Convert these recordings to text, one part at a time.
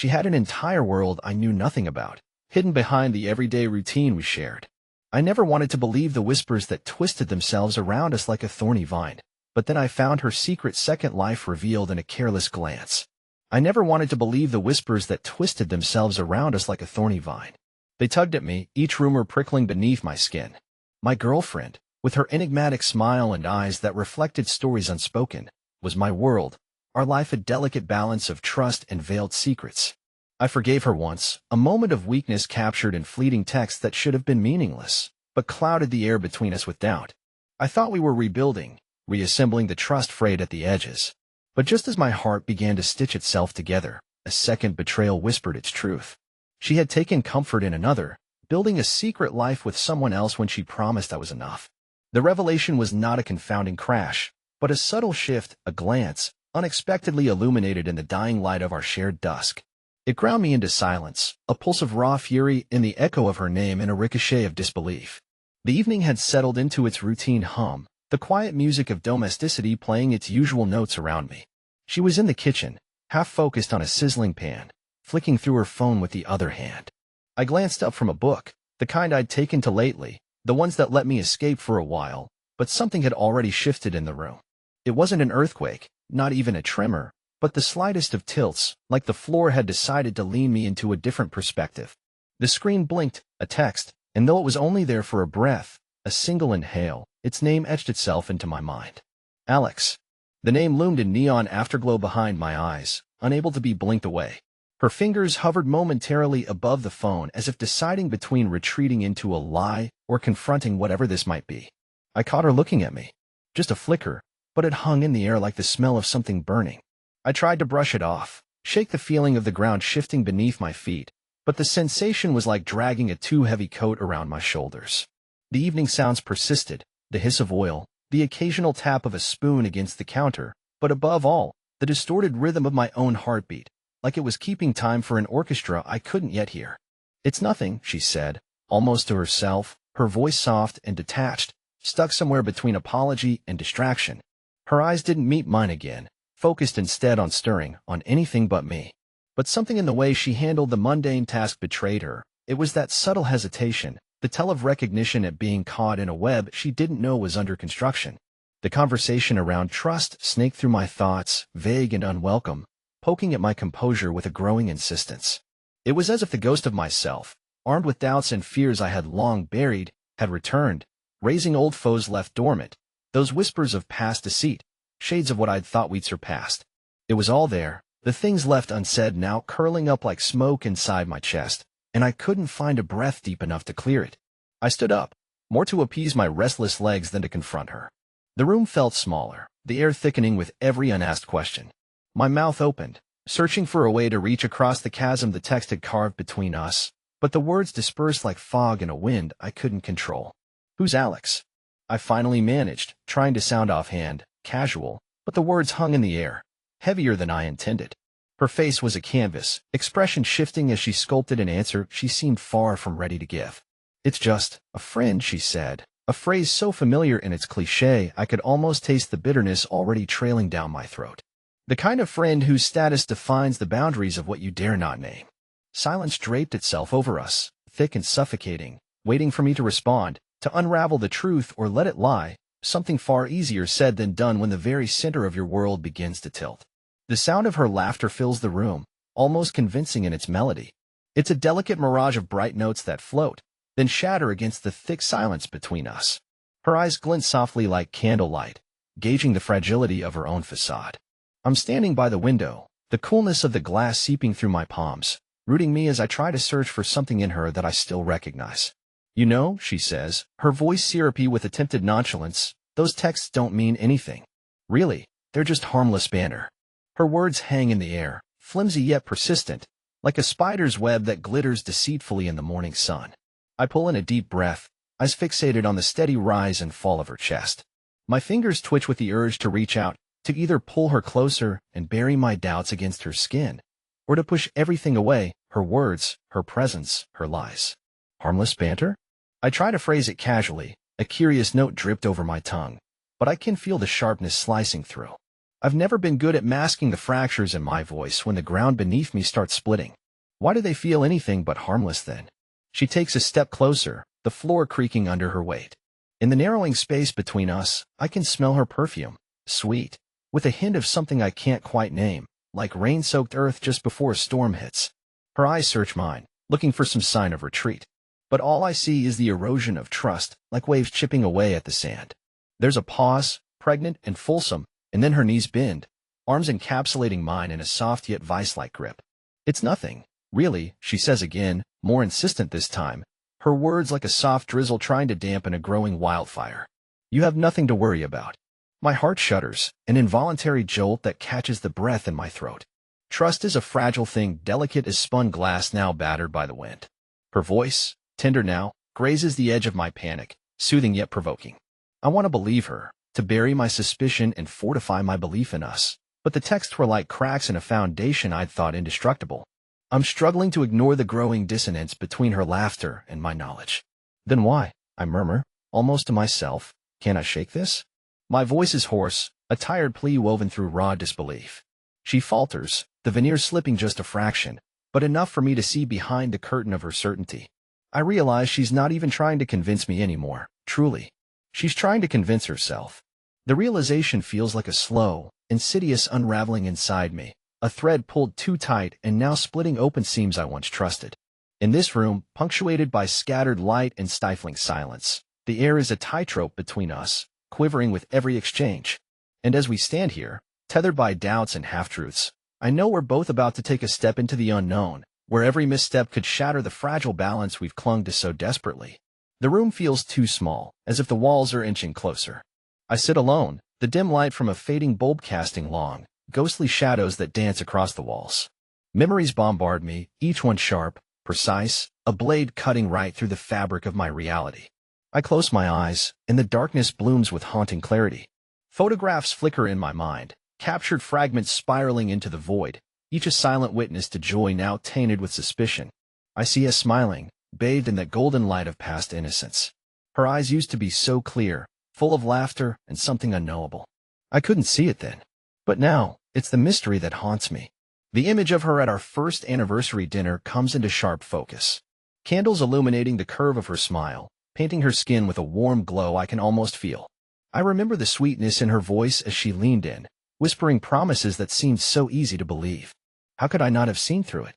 She had an entire world I knew nothing about, hidden behind the everyday routine we shared. I never wanted to believe the whispers that twisted themselves around us like a thorny vine, but then I found her secret second life revealed in a careless glance. I never wanted to believe the whispers that twisted themselves around us like a thorny vine. They tugged at me, each rumor prickling beneath my skin. My girlfriend, with her enigmatic smile and eyes that reflected stories unspoken, was my world, our life a delicate balance of trust and veiled secrets. I forgave her once, a moment of weakness captured in fleeting texts that should have been meaningless, but clouded the air between us with doubt. I thought we were rebuilding, reassembling the trust frayed at the edges. But just as my heart began to stitch itself together, a second betrayal whispered its truth. She had taken comfort in another, building a secret life with someone else when she promised that was enough. The revelation was not a confounding crash, but a subtle shift, a glance, unexpectedly illuminated in the dying light of our shared dusk. It ground me into silence, a pulse of raw fury in the echo of her name and a ricochet of disbelief. The evening had settled into its routine hum, the quiet music of domesticity playing its usual notes around me. She was in the kitchen, half focused on a sizzling pan, flicking through her phone with the other hand. I glanced up from a book, the kind I'd taken to lately, the ones that let me escape for a while, but something had already shifted in the room. It wasn't an earthquake, not even a tremor, but the slightest of tilts, like the floor had decided to lean me into a different perspective. The screen blinked, a text, and though it was only there for a breath, a single inhale, its name etched itself into my mind. Alex. The name loomed in neon afterglow behind my eyes, unable to be blinked away. Her fingers hovered momentarily above the phone as if deciding between retreating into a lie or confronting whatever this might be. I caught her looking at me. Just a flicker, but it hung in the air like the smell of something burning. I tried to brush it off, shake the feeling of the ground shifting beneath my feet, but the sensation was like dragging a too heavy coat around my shoulders. The evening sounds persisted, the hiss of oil, the occasional tap of a spoon against the counter, but above all, the distorted rhythm of my own heartbeat, like it was keeping time for an orchestra I couldn't yet hear. "It's nothing," she said, almost to herself, her voice soft and detached, stuck somewhere between apology and distraction. Her eyes didn't meet mine again, focused instead on stirring, on anything but me. But something in the way she handled the mundane task betrayed her. It was that subtle hesitation, the tell of recognition at being caught in a web she didn't know was under construction. The conversation around trust snaked through my thoughts, vague and unwelcome, poking at my composure with a growing insistence. It was as if the ghost of myself, armed with doubts and fears I had long buried, had returned, raising old foes left dormant, those whispers of past deceit, shades of what I'd thought we'd surpassed. It was all there, the things left unsaid now curling up like smoke inside my chest, and I couldn't find a breath deep enough to clear it. I stood up, more to appease my restless legs than to confront her. The room felt smaller, the air thickening with every unasked question. My mouth opened, searching for a way to reach across the chasm the text had carved between us, but the words dispersed like fog in a wind I couldn't control. "Who's Alex?" I finally managed, trying to sound offhand, casual, but the words hung in the air, heavier than I intended. Her face was a canvas, expression shifting as she sculpted an answer she seemed far from ready to give. "It's just a friend," she said, a phrase so familiar in its cliché I could almost taste the bitterness already trailing down my throat. The kind of friend whose status defines the boundaries of what you dare not name. Silence draped itself over us, thick and suffocating, waiting for me to respond, to unravel the truth or let it lie, something far easier said than done when the very center of your world begins to tilt. The sound of her laughter fills the room, almost convincing in its melody. It's a delicate mirage of bright notes that float, then shatter against the thick silence between us. Her eyes glint softly like candlelight, gauging the fragility of her own facade. I'm standing by the window, the coolness of the glass seeping through my palms, rooting me as I try to search for something in her that I still recognize. "You know," she says, her voice syrupy with attempted nonchalance, "those texts don't mean anything. Really, they're just harmless banter." Her words hang in the air, flimsy yet persistent, like a spider's web that glitters deceitfully in the morning sun. I pull in a deep breath, eyes fixated on the steady rise and fall of her chest. My fingers twitch with the urge to reach out, to either pull her closer and bury my doubts against her skin, or to push everything away, her words, her presence, her lies. Harmless banter? I try to phrase it casually, a curious note dripped over my tongue, but I can feel the sharpness slicing through. I've never been good at masking the fractures in my voice when the ground beneath me starts splitting. Why do they feel anything but harmless then? She takes a step closer, the floor creaking under her weight. In the narrowing space between us, I can smell her perfume, sweet, with a hint of something I can't quite name, like rain-soaked earth just before a storm hits. Her eyes search mine, looking for some sign of retreat. But all I see is the erosion of trust, like waves chipping away at the sand. There's a pause, pregnant and fulsome, and then her knees bend, arms encapsulating mine in a soft yet vice-like grip. It's nothing, really, she says again, more insistent this time, her words like a soft drizzle trying to dampen a growing wildfire. You have nothing to worry about. My heart shudders, an involuntary jolt that catches the breath in my throat. Trust is a fragile thing, delicate as spun glass now battered by the wind. Her voice, tender now, grazes the edge of my panic, soothing yet provoking. I want to believe her, to bury my suspicion and fortify my belief in us, but the texts were like cracks in a foundation I'd thought indestructible. I'm struggling to ignore the growing dissonance between her laughter and my knowledge. Then why? I murmur, almost to myself. Can I shake this? My voice is hoarse, a tired plea woven through raw disbelief. She falters, the veneer slipping just a fraction, but enough for me to see behind the curtain of her certainty. I realize she's not even trying to convince me anymore, truly. She's trying to convince herself. The realization feels like a slow, insidious unraveling inside me, a thread pulled too tight and now splitting open seams I once trusted. In this room, punctuated by scattered light and stifling silence, the air is a tightrope between us, quivering with every exchange. And as we stand here, tethered by doubts and half-truths, I know we're both about to take a step into the unknown, where every misstep could shatter the fragile balance we've clung to so desperately. The room feels too small, as if the walls are inching closer. I sit alone, the dim light from a fading bulb casting long, ghostly shadows that dance across the walls. Memories bombard me, each one sharp, precise, a blade cutting right through the fabric of my reality. I close my eyes, and the darkness blooms with haunting clarity. Photographs flicker in my mind, captured fragments spiraling into the void, each a silent witness to joy now tainted with suspicion. I see us smiling, bathed in that golden light of past innocence. Her eyes used to be so clear, full of laughter and something unknowable. I couldn't see it then. But now, it's the mystery that haunts me. The image of her at our first anniversary dinner comes into sharp focus. Candles illuminating the curve of her smile, painting her skin with a warm glow I can almost feel. I remember the sweetness in her voice as she leaned in, whispering promises that seemed so easy to believe. How could I not have seen through it?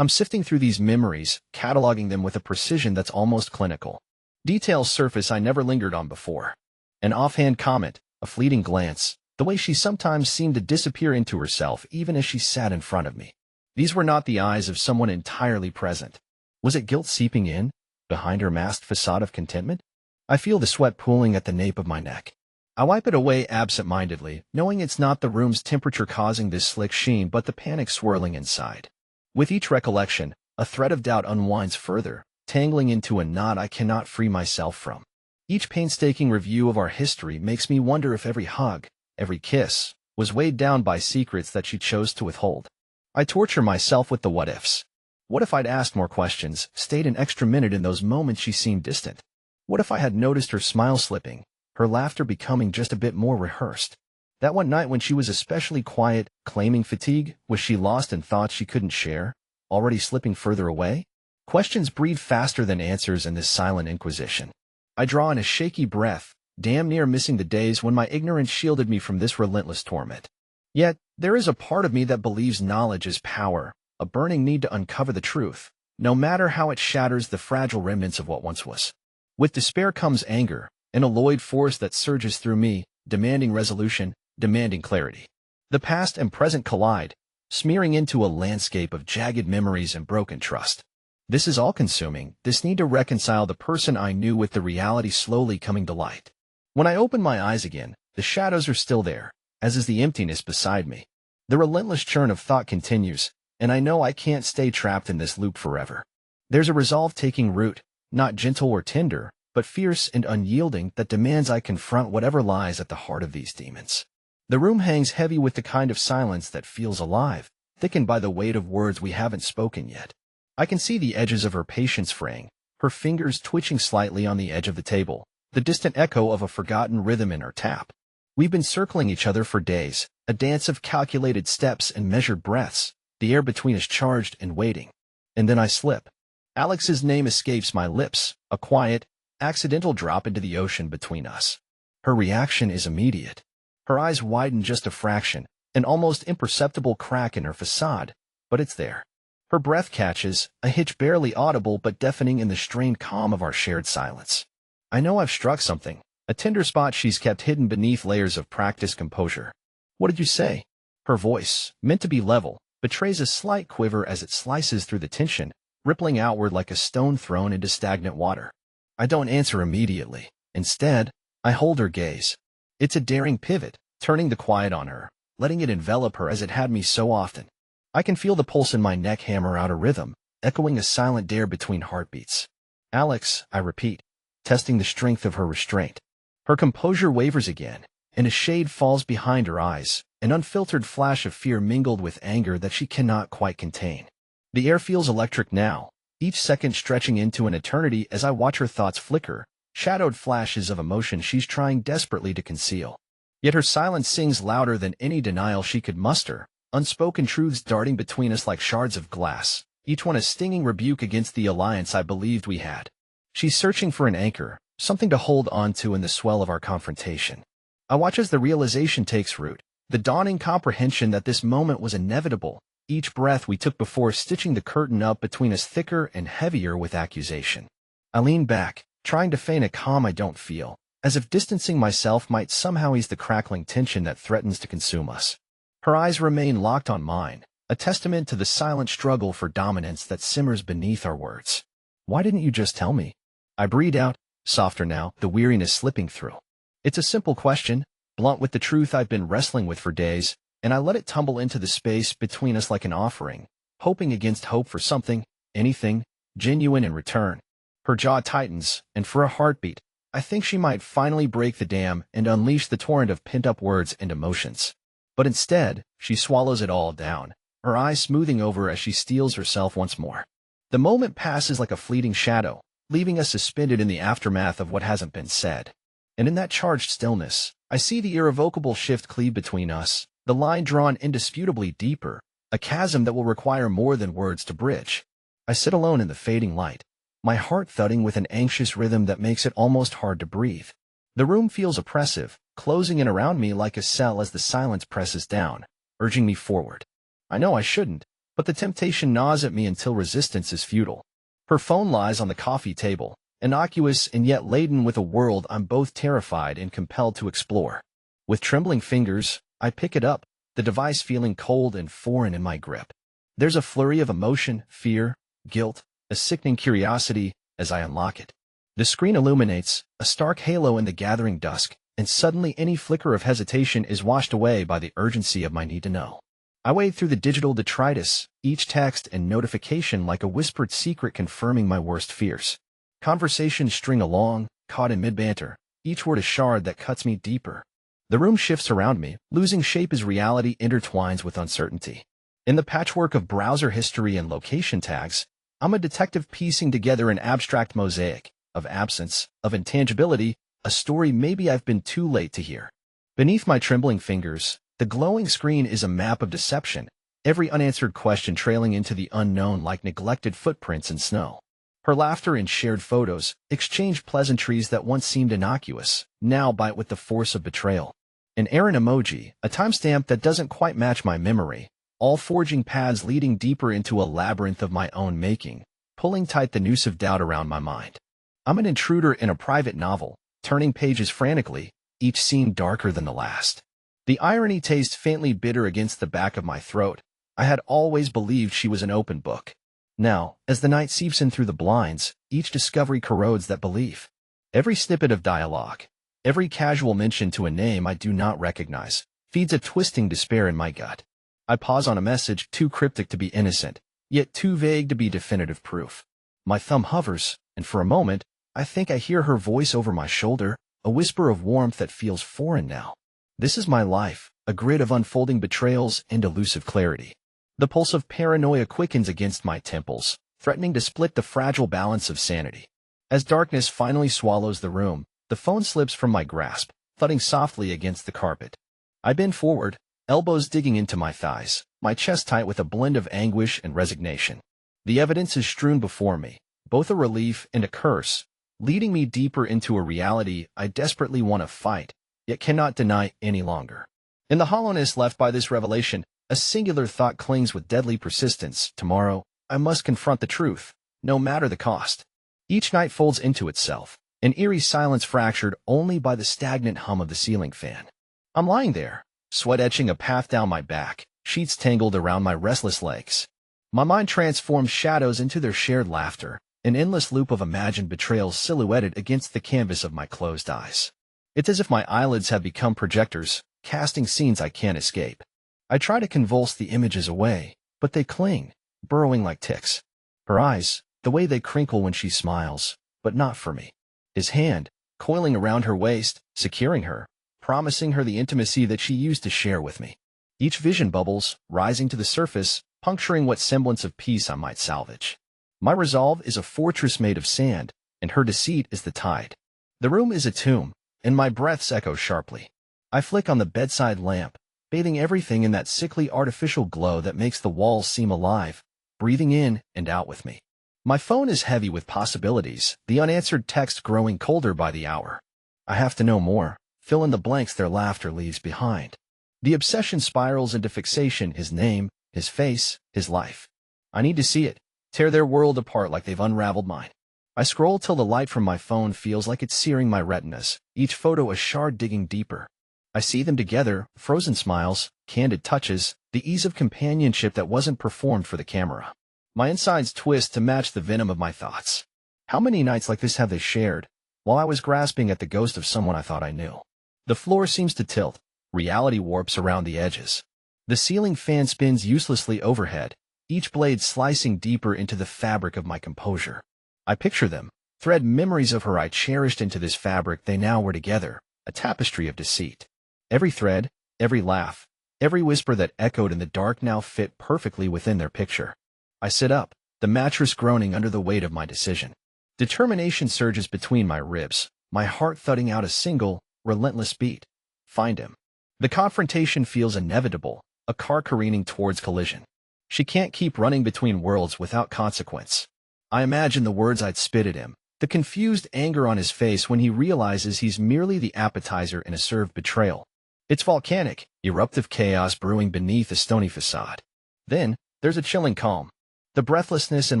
I'm sifting through these memories, cataloging them with a precision that's almost clinical. Details surface I never lingered on before. An offhand comment, a fleeting glance, the way she sometimes seemed to disappear into herself even as she sat in front of me. These were not the eyes of someone entirely present. Was it guilt seeping in, behind her masked facade of contentment? I feel the sweat pooling at the nape of my neck. I wipe it away absent-mindedly, knowing it's not the room's temperature causing this slick sheen but the panic swirling inside. With each recollection, a thread of doubt unwinds further, tangling into a knot I cannot free myself from. Each painstaking review of our history makes me wonder if every hug, every kiss, was weighed down by secrets that she chose to withhold. I torture myself with the what-ifs. What if I'd asked more questions, stayed an extra minute in those moments she seemed distant? What if I had noticed her smile slipping, her laughter becoming just a bit more rehearsed? That one night when she was especially quiet, claiming fatigue, was she lost in thoughts she couldn't share, already slipping further away? Questions breed faster than answers in this silent inquisition. I draw in a shaky breath, damn near missing the days when my ignorance shielded me from this relentless torment. Yet, there is a part of me that believes knowledge is power, a burning need to uncover the truth, no matter how it shatters the fragile remnants of what once was. With despair comes anger, an alloyed force that surges through me, demanding resolution, demanding clarity. The past and present collide, smearing into a landscape of jagged memories and broken trust. This is all-consuming, this need to reconcile the person I knew with the reality slowly coming to light. When I open my eyes again, the shadows are still there, as is the emptiness beside me. The relentless churn of thought continues, and I know I can't stay trapped in this loop forever. There's a resolve taking root, not gentle or tender, but fierce and unyielding that demands I confront whatever lies at the heart of these demons. The room hangs heavy with the kind of silence that feels alive, thickened by the weight of words we haven't spoken yet. I can see the edges of her patience fraying, her fingers twitching slightly on the edge of the table, the distant echo of a forgotten rhythm in her tap. We've been circling each other for days, A dance of calculated steps and measured breaths, the air between us charged and waiting. And then I slip. Alex's name escapes my lips, a quiet, accidental drop into the ocean between us. Her reaction is immediate. Her eyes widen just a fraction, an almost imperceptible crack in her facade, but it's there. Her breath catches, a hitch barely audible but deafening in the strained calm of our shared silence. I know I've struck something, a tender spot she's kept hidden beneath layers of practiced composure. What did you say? Her voice, meant to be level, betrays a slight quiver as it slices through the tension, rippling outward like a stone thrown into stagnant water. I don't answer immediately. Instead, I hold her gaze. It's a daring pivot, turning the quiet on her, letting it envelop her as it had me so often. I can feel the pulse in my neck hammer out a rhythm, echoing a silent dare between heartbeats. Alex, I repeat, testing the strength of her restraint. Her composure wavers again, and a shade falls behind her eyes, an unfiltered flash of fear mingled with anger that she cannot quite contain. The air feels electric now, each second stretching into an eternity as I watch her thoughts flicker, shadowed flashes of emotion she's trying desperately to conceal. Yet her silence sings louder than any denial she could muster, unspoken truths darting between us like shards of glass, each one a stinging rebuke against the alliance I believed we had. She's searching for an anchor, something to hold on to in the swell of our confrontation. I watch as the realization takes root, the dawning comprehension that this moment was inevitable, each breath we took before stitching the curtain up between us thicker and heavier with accusation. I lean back, trying to feign a calm I don't feel, as if distancing myself might somehow ease the crackling tension that threatens to consume us. Her eyes remain locked on mine, a testament to the silent struggle for dominance that simmers beneath our words. Why didn't you just tell me? I breathe out, softer now, the weariness slipping through. It's a simple question, blunt with the truth I've been wrestling with for days, and I let it tumble into the space between us like an offering, hoping against hope for something, anything, genuine in return. Her jaw tightens, and for a heartbeat, I think she might finally break the dam and unleash the torrent of pent-up words and emotions. But instead, she swallows it all down, her eyes smoothing over as she steels herself once more. The moment passes like a fleeting shadow, leaving us suspended in the aftermath of what hasn't been said. And in that charged stillness, I see the irrevocable shift cleave between us, the line drawn indisputably deeper, a chasm that will require more than words to bridge. I sit alone in the fading light, my heart thudding with an anxious rhythm that makes it almost hard to breathe. The room feels oppressive, closing in around me like a cell as the silence presses down, urging me forward. I know I shouldn't, but the temptation gnaws at me until resistance is futile. Her phone lies on the coffee table, innocuous and yet laden with a world I'm both terrified and compelled to explore. With trembling fingers, I pick it up, the device feeling cold and foreign in my grip. There's a flurry of emotion, fear, guilt, a sickening curiosity as I unlock it. The screen illuminates, a stark halo in the gathering dusk, and suddenly any flicker of hesitation is washed away by the urgency of my need to know. I wade through the digital detritus, each text and notification like a whispered secret confirming my worst fears. Conversations string along, caught in mid-banter, each word a shard that cuts me deeper. The room shifts around me, losing shape as reality intertwines with uncertainty. In the patchwork of browser history and location tags, I'm a detective piecing together an abstract mosaic, of absence, of intangibility, a story maybe I've been too late to hear. Beneath my trembling fingers, the glowing screen is a map of deception, every unanswered question trailing into the unknown like neglected footprints in snow. Her laughter and shared photos, exchanged pleasantries that once seemed innocuous, now bite with the force of betrayal. An errand emoji, a timestamp that doesn't quite match my memory, all forging paths leading deeper into a labyrinth of my own making, pulling tight the noose of doubt around my mind. I'm an intruder in a private novel, turning pages frantically, each scene darker than the last. The irony tastes faintly bitter against the back of my throat. I had always believed she was an open book. Now, as the night seeps in through the blinds, each discovery corrodes that belief. Every snippet of dialogue, every casual mention to a name I do not recognize, feeds a twisting despair in my gut. I pause on a message too cryptic to be innocent, yet too vague to be definitive proof. My thumb hovers, and for a moment, I think I hear her voice over my shoulder, a whisper of warmth that feels foreign now. This is my life, a grid of unfolding betrayals and elusive clarity. The pulse of paranoia quickens against my temples, threatening to split the fragile balance of sanity. As darkness finally swallows the room, the phone slips from my grasp, thudding softly against the carpet. I bend forward, elbows digging into my thighs, my chest tight with a blend of anguish and resignation. The evidence is strewn before me, both a relief and a curse, leading me deeper into a reality I desperately want to fight, yet cannot deny any longer. In the hollowness left by this revelation, a singular thought clings with deadly persistence. Tomorrow, I must confront the truth, no matter the cost. Each night folds into itself, an eerie silence fractured only by the stagnant hum of the ceiling fan. I'm lying there, sweat etching a path down my back, sheets tangled around my restless legs. My mind transforms shadows into their shared laughter, an endless loop of imagined betrayals silhouetted against the canvas of my closed eyes. It's as if my eyelids have become projectors, casting scenes I can't escape. I try to convulse the images away, but they cling, burrowing like ticks. Her eyes, the way they crinkle when she smiles, but not for me. His hand, coiling around her waist, securing her, promising her the intimacy that she used to share with me. Each vision bubbles, rising to the surface, puncturing what semblance of peace I might salvage. My resolve is a fortress made of sand, and her deceit is the tide. The room is a tomb, and my breaths echo sharply. I flick on the bedside lamp, bathing everything in that sickly artificial glow that makes the walls seem alive, breathing in and out with me. My phone is heavy with possibilities, the unanswered text growing colder by the hour. I have to know more, fill in the blanks their laughter leaves behind. The obsession spirals into fixation: his name, his face, his life. I need to see it, tear their world apart like they've unraveled mine. I scroll till the light from my phone feels like it's searing my retinas, each photo a shard digging deeper. I see them together, frozen smiles, candid touches, the ease of companionship that wasn't performed for the camera. My insides twist to match the venom of my thoughts. How many nights like this have they shared, while I was grasping at the ghost of someone I thought I knew? The floor seems to tilt, reality warps around the edges. The ceiling fan spins uselessly overhead, each blade slicing deeper into the fabric of my composure. I picture them, thread memories of her I cherished into this fabric they now were together, a tapestry of deceit. Every thread, every laugh, every whisper that echoed in the dark now fit perfectly within their picture. I sit up, the mattress groaning under the weight of my decision. Determination surges between my ribs, my heart thudding out a single, relentless beat. Find him. The confrontation feels inevitable, a car careening towards collision. She can't keep running between worlds without consequence. I imagine the words I'd spit at him, the confused anger on his face when he realizes he's merely the appetizer in a served betrayal. It's volcanic, eruptive chaos brewing beneath a stony facade. Then, there's a chilling calm. The breathlessness in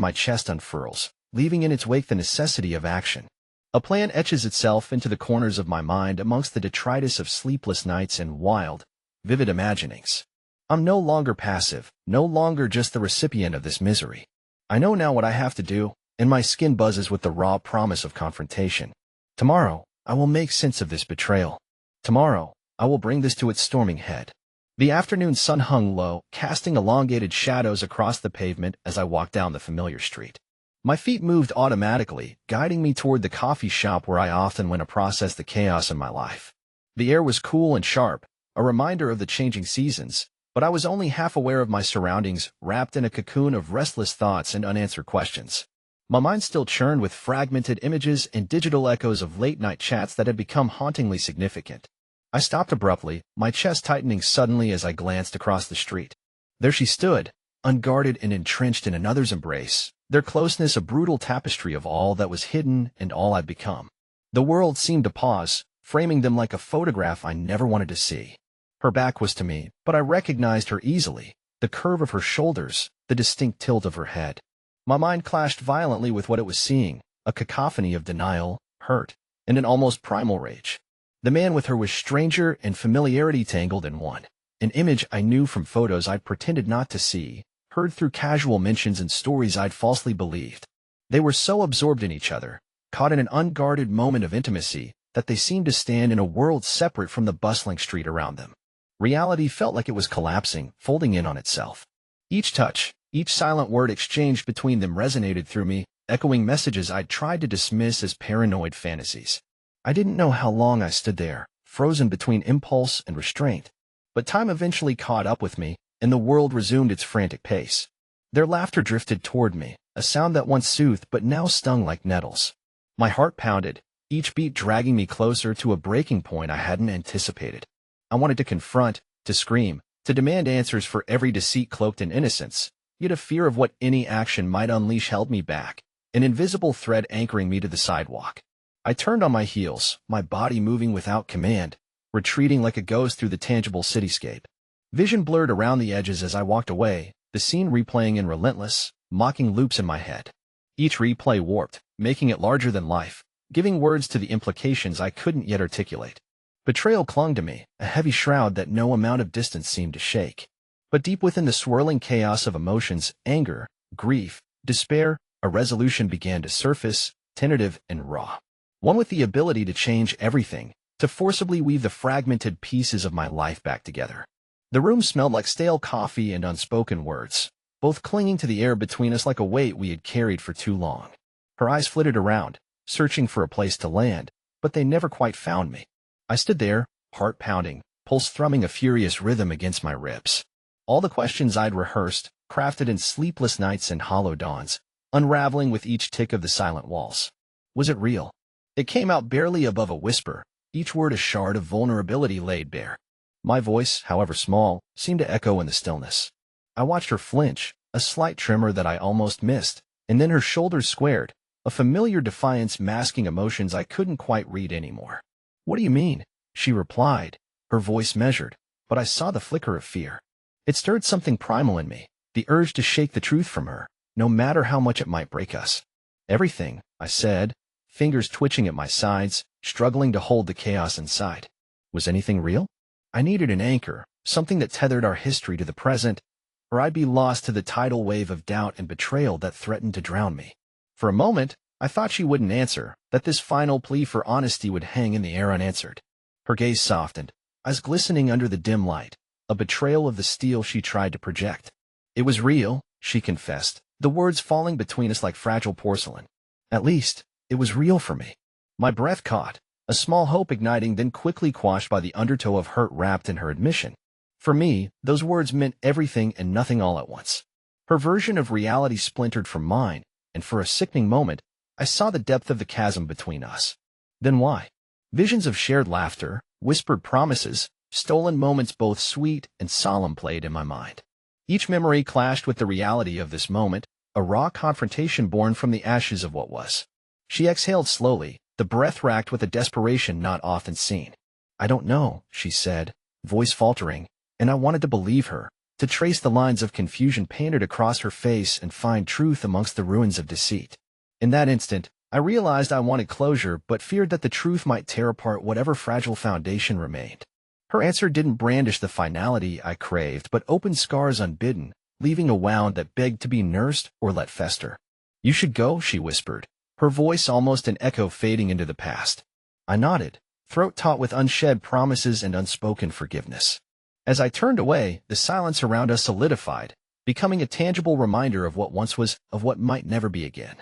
my chest unfurls, leaving in its wake the necessity of action. A plan etches itself into the corners of my mind amongst the detritus of sleepless nights and wild, vivid imaginings. I'm no longer passive, no longer just the recipient of this misery. I know now what I have to do, and my skin buzzes with the raw promise of confrontation. Tomorrow, I will make sense of this betrayal. Tomorrow, I will bring this to its storming head. The afternoon sun hung low, casting elongated shadows across the pavement as I walked down the familiar street. My feet moved automatically, guiding me toward the coffee shop where I often went to process the chaos in my life. The air was cool and sharp, a reminder of the changing seasons, but I was only half aware of my surroundings, wrapped in a cocoon of restless thoughts and unanswered questions. My mind still churned with fragmented images and digital echoes of late-night chats that had become hauntingly significant. I stopped abruptly, my chest tightening suddenly as I glanced across the street. There she stood, unguarded and entrenched in another's embrace, their closeness a brutal tapestry of all that was hidden and all I'd become. The world seemed to pause, framing them like a photograph I never wanted to see. Her back was to me, but I recognized her easily, the curve of her shoulders, the distinct tilt of her head. My mind clashed violently with what it was seeing, a cacophony of denial, hurt, and an almost primal rage. The man with her was stranger and familiarity tangled in one, an image I knew from photos I'd pretended not to see, heard through casual mentions and stories I'd falsely believed. They were so absorbed in each other, caught in an unguarded moment of intimacy, that they seemed to stand in a world separate from the bustling street around them. Reality felt like it was collapsing, folding in on itself. Each touch, each silent word exchanged between them resonated through me, echoing messages I'd tried to dismiss as paranoid fantasies. I didn't know how long I stood there, frozen between impulse and restraint. But time eventually caught up with me, and the world resumed its frantic pace. Their laughter drifted toward me, a sound that once soothed but now stung like nettles. My heart pounded, each beat dragging me closer to a breaking point I hadn't anticipated. I wanted to confront, to scream, to demand answers for every deceit cloaked in innocence, yet a fear of what any action might unleash held me back, an invisible thread anchoring me to the sidewalk. I turned on my heels, my body moving without command, retreating like a ghost through the tangible cityscape. Vision blurred around the edges as I walked away, the scene replaying in relentless, mocking loops in my head. Each replay warped, making it larger than life, giving words to the implications I couldn't yet articulate. Betrayal clung to me, a heavy shroud that no amount of distance seemed to shake. But deep within the swirling chaos of emotions, anger, grief, despair, a resolution began to surface, tentative and raw. One with the ability to change everything, to forcibly weave the fragmented pieces of my life back together. The room smelled like stale coffee and unspoken words, both clinging to the air between us like a weight we had carried for too long. Her eyes flitted around, searching for a place to land, but they never quite found me. I stood there, heart pounding, pulse thrumming a furious rhythm against my ribs. All the questions I'd rehearsed, crafted in sleepless nights and hollow dawns, unraveling with each tick of the silent walls. Was it real? It came out barely above a whisper, each word a shard of vulnerability laid bare. My voice, however small, seemed to echo in the stillness. I watched her flinch, a slight tremor that I almost missed, and then her shoulders squared, a familiar defiance masking emotions I couldn't quite read anymore. "What do you mean?" she replied, her voice measured, but I saw the flicker of fear. It stirred something primal in me, the urge to shake the truth from her, no matter how much it might break us. "Everything," I said, fingers twitching at my sides, struggling to hold the chaos inside. Was anything real? I needed an anchor, something that tethered our history to the present, or I'd be lost to the tidal wave of doubt and betrayal that threatened to drown me. For a moment, I thought she wouldn't answer, that this final plea for honesty would hang in the air unanswered. Her gaze softened, eyes glistening under the dim light, a betrayal of the steel she tried to project. "It was real," she confessed, the words falling between us like fragile porcelain. "At least, it was real for me." My breath caught, a small hope igniting, then quickly quashed by the undertow of hurt wrapped in her admission. For me, those words meant everything and nothing all at once. Her version of reality splintered from mine, and for a sickening moment, I saw the depth of the chasm between us. Then why? Visions of shared laughter, whispered promises, stolen moments both sweet and solemn played in my mind. Each memory clashed with the reality of this moment, a raw confrontation born from the ashes of what was. She exhaled slowly, the breath racked with a desperation not often seen. "I don't know," she said, voice faltering, and I wanted to believe her, to trace the lines of confusion painted across her face and find truth amongst the ruins of deceit. In that instant, I realized I wanted closure but feared that the truth might tear apart whatever fragile foundation remained. Her answer didn't brandish the finality I craved but opened scars unbidden, leaving a wound that begged to be nursed or let fester. "You should go," she whispered, her voice almost an echo fading into the past. I nodded, throat taut with unshed promises and unspoken forgiveness. As I turned away, the silence around us solidified, becoming a tangible reminder of what once was, of what might never be again.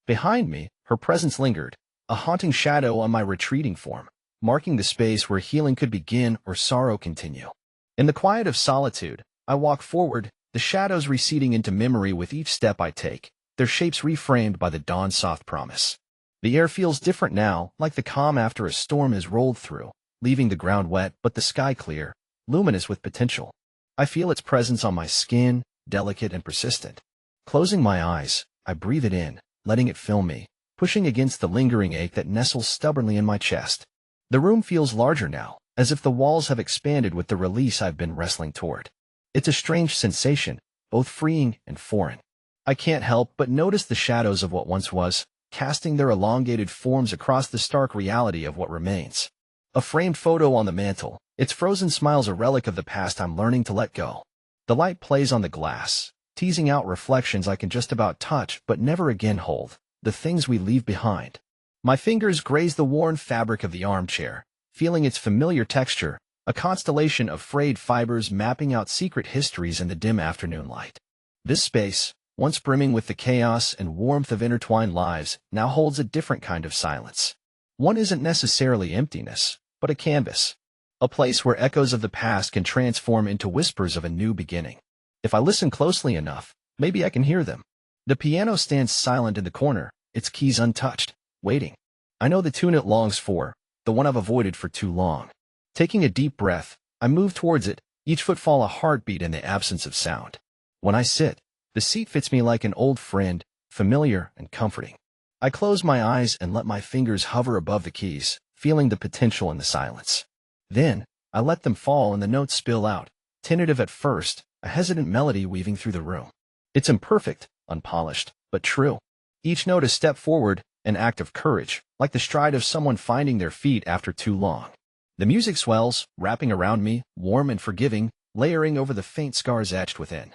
Behind me, her presence lingered, a haunting shadow on my retreating form, marking the space where healing could begin or sorrow continue. In the quiet of solitude, I walk forward, the shadows receding into memory with each step I take, their shapes reframed by the dawn's soft promise. The air feels different now, like the calm after a storm has rolled through, leaving the ground wet but the sky clear, luminous with potential. I feel its presence on my skin, delicate and persistent. Closing my eyes, I breathe it in, letting it fill me, pushing against the lingering ache that nestles stubbornly in my chest. The room feels larger now, as if the walls have expanded with the release I've been wrestling toward. It's a strange sensation, both freeing and foreign. I can't help but notice the shadows of what once was, casting their elongated forms across the stark reality of what remains. A framed photo on the mantel, its frozen smiles a relic of the past I'm learning to let go. The light plays on the glass, teasing out reflections I can just about touch but never again hold, the things we leave behind. My fingers graze the worn fabric of the armchair, feeling its familiar texture, a constellation of frayed fibers mapping out secret histories in the dim afternoon light. This space, once brimming with the chaos and warmth of intertwined lives, now holds a different kind of silence. One isn't necessarily emptiness, but a canvas. A place where echoes of the past can transform into whispers of a new beginning. If I listen closely enough, maybe I can hear them. The piano stands silent in the corner, its keys untouched, waiting. I know the tune it longs for, the one I've avoided for too long. Taking a deep breath, I move towards it, each footfall a heartbeat in the absence of sound. When I sit, the seat fits me like an old friend, familiar and comforting. I close my eyes and let my fingers hover above the keys, feeling the potential in the silence. Then, I let them fall and the notes spill out, tentative at first, a hesitant melody weaving through the room. It's imperfect, unpolished, but true. Each note a step forward, an act of courage, like the stride of someone finding their feet after too long. The music swells, wrapping around me, warm and forgiving, layering over the faint scars etched within.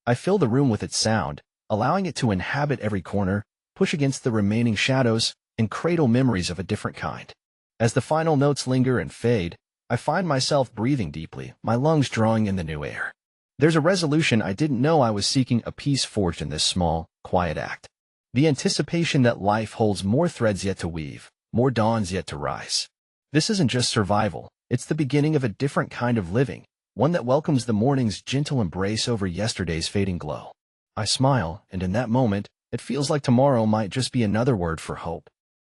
I fill the room with its sound, allowing it to inhabit every corner, push against the remaining shadows, and cradle memories of a different kind. As the final notes linger and fade, I find myself breathing deeply, my lungs drawing in the new air. There's a resolution I didn't know I was seeking, a peace forged in this small, quiet act. The anticipation that life holds more threads yet to weave, more dawns yet to rise. This isn't just survival, it's the beginning of a different kind of living, one that welcomes the morning's gentle embrace over yesterday's fading glow. I smile, and in that moment, it feels like tomorrow might just be another word for hope.